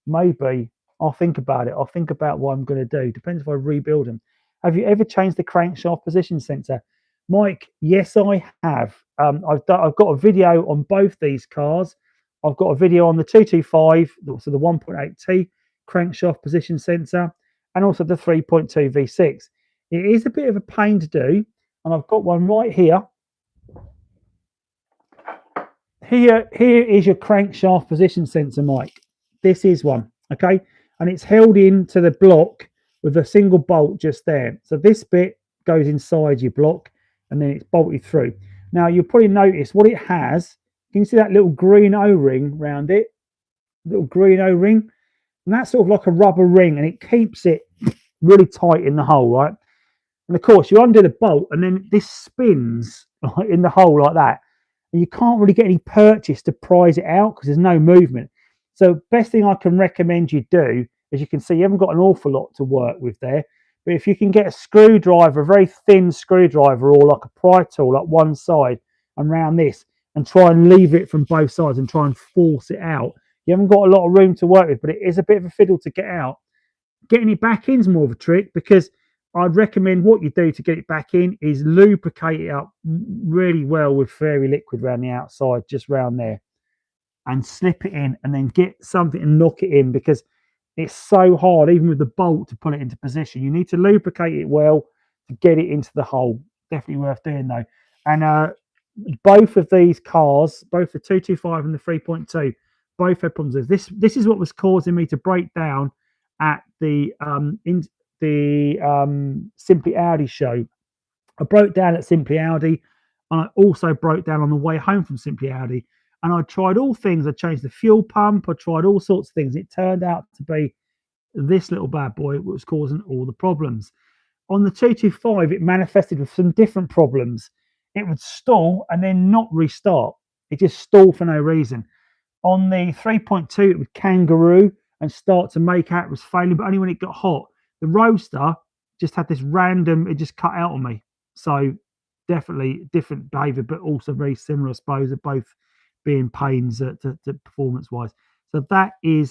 maybe I'll think about it. I'll think about what I'm going to do. Depends if I rebuild them. Have you ever changed the crankshaft position sensor, Mike? Yes, I have. I've got a video on both these cars. I've got a video on the 225, so the 1.8T crankshaft position sensor, and also the 3.2 V6. It is a bit of a pain to do, and I've got one right here. Here is your crankshaft position sensor, Mike. This is one, okay? And it's held into the block with a single bolt just there. So this bit goes inside your block and then it's bolted through. Now you'll probably notice what it has. Can you see that little green O-ring around it? Little green O-ring. And that's sort of like a rubber ring and it keeps it really tight in the hole, right? And of course you undo the bolt and then this spins in the hole like that. And you can't really get any purchase to prise it out because there's no movement. So best thing I can recommend you do, as you can see, you haven't got an awful lot to work with there. But if you can get a screwdriver, a very thin screwdriver, or like a pry tool up one side and round this, and try and lever it from both sides and try and force it out. You haven't got a lot of room to work with, but it is a bit of a fiddle to get out. Getting it back in is more of a trick because I'd recommend what you do to get it back in is lubricate it up really well with fairy liquid around the outside, just round there, and slip it in and then get something and knock it in because it's so hard, even with the bolt, to put it into position. You need to lubricate it well to get it into the hole. Definitely worth doing though. And both of these cars, both the 225 and the 3.2, both had problems with this. This is what was causing me to break down at the Simply Audi show. I broke down at Simply Audi and I also broke down on the way home from Simply Audi. And I tried all things. I changed the fuel pump. I tried all sorts of things. It turned out to be this little bad boy that was causing all the problems. On the 225, it manifested with some different problems. It would stall and then not restart. It just stalled for no reason. On the 3.2, it would kangaroo and start to make out it was failing, but only when it got hot. The Roadster just had this random, it just cut out on me. So definitely different behavior, but also very similar, I suppose, of both being pains to performance-wise. So that is